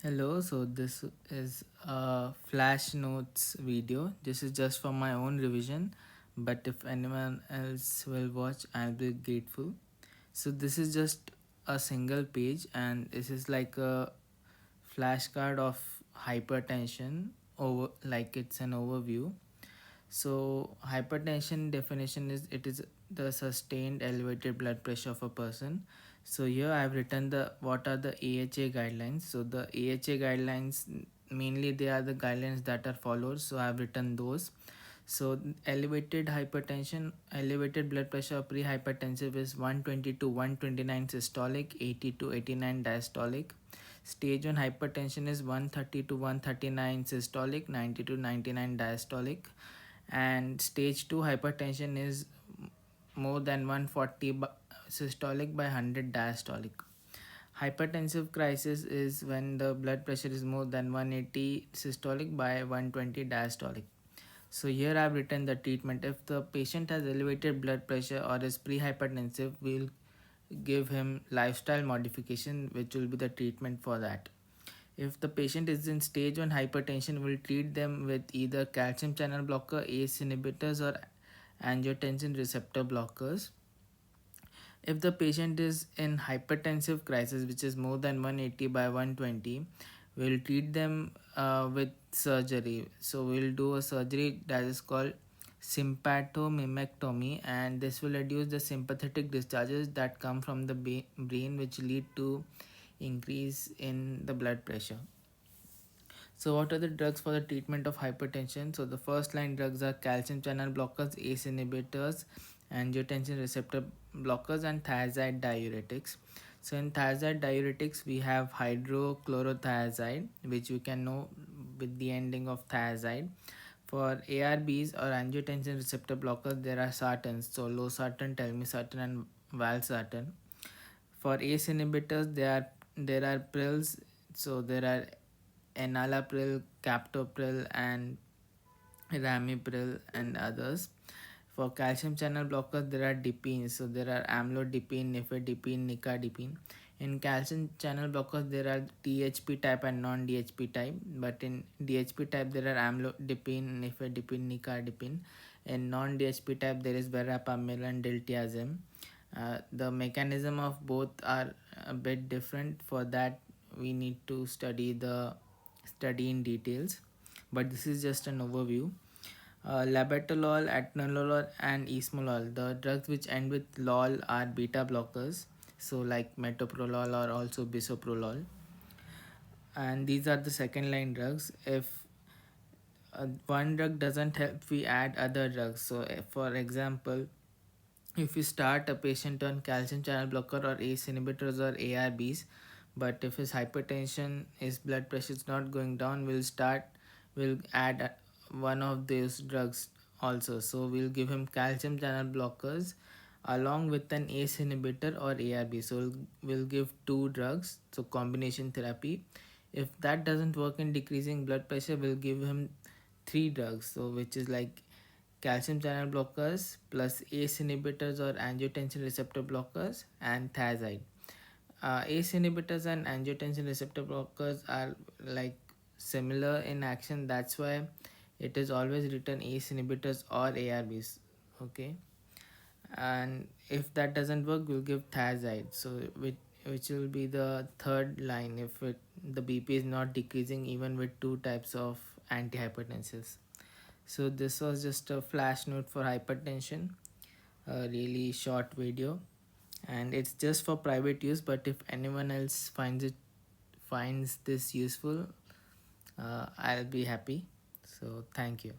Hello, so this is a flash notes video. This is just for my own revision, but if anyone else will watch, I'll be grateful. So this is just a single page, and this is like a flashcard of hypertension over, like it's an overview. So hypertension definition is it is the sustained elevated blood pressure of a person. So here I've written the what are the AHA guidelines. So the AHA guidelines, mainly they are the guidelines that are followed. So I've written those. So elevated blood pressure pre-hypertensive is 120 to 129 systolic, 80 to 89 diastolic. Stage 1 hypertension is 130 to 139 systolic, 90 to 99 diastolic, and stage 2 hypertension is more than 140 systolic by 100 diastolic. Hypertensive crisis is when the blood pressure is more than 180 systolic by 120 diastolic. So here I've written the treatment. If the patient has elevated blood pressure or is pre-hypertensive, we'll give him lifestyle modification, which will be the treatment for that. If the patient is in stage 1 hypertension, we'll treat them with either calcium channel blocker, ACE inhibitors, or angiotensin receptor blockers. If the patient is in hypertensive crisis, which is more than 180 by 120, we'll treat them with surgery. So we'll do a surgery that is called sympathomimectomy, and this will reduce the sympathetic discharges that come from the brain, which lead to increase in the blood pressure. So what are the drugs for the treatment of hypertension? So the first line drugs are calcium channel blockers, ACE inhibitors, angiotensin receptor blockers, and thiazide diuretics. So in thiazide diuretics, we have hydrochlorothiazide, which you can know with the ending of thiazide. For ARBs or angiotensin receptor blockers, there are sartans, so losartan, telmisartan, and valsartan. For ACE inhibitors, there are prils, so there are enalapril, captopril, and ramipril, and others. For calcium channel blockers, there are dipines, so there are amlodipine, nifedipine, nicardipine. In calcium channel blockers, there are DHP type and non-DHP type, but in DHP type, there are amlodipine, nifedipine, nicardipine. In non-DHP type, there is verapamil and diltiazem. The mechanism of both are a bit different. For that, we need to study in details, but this is just an overview. Labetalol, atenolol, and esmolol, the drugs which end with lol, are beta blockers, so like metoprolol or also bisoprolol, and these are the second line drugs. If one drug doesn't help, we add other drugs. So for example, if you start a patient on calcium channel blocker or ACE inhibitors or ARBs, but if his hypertension, his blood pressure is not going down, we'll add one of those drugs also. So we'll give him calcium channel blockers along with an ACE inhibitor or ARB. So we'll give two drugs, so combination therapy. If that doesn't work in decreasing blood pressure, we'll give him three drugs, so which is like calcium channel blockers plus ACE inhibitors or angiotensin receptor blockers and thiazide. ACE inhibitors and angiotensin receptor blockers are like similar in action. That's why it is always written ACE inhibitors or ARBs. Okay, and if that doesn't work, we'll give thiazide. So which will be the third line if the BP is not decreasing even with two types of antihypertensives. So this was just a flash note for hypertension, a really short video, and it's just for private use. But if anyone else finds this useful, I'll be happy. So thank you.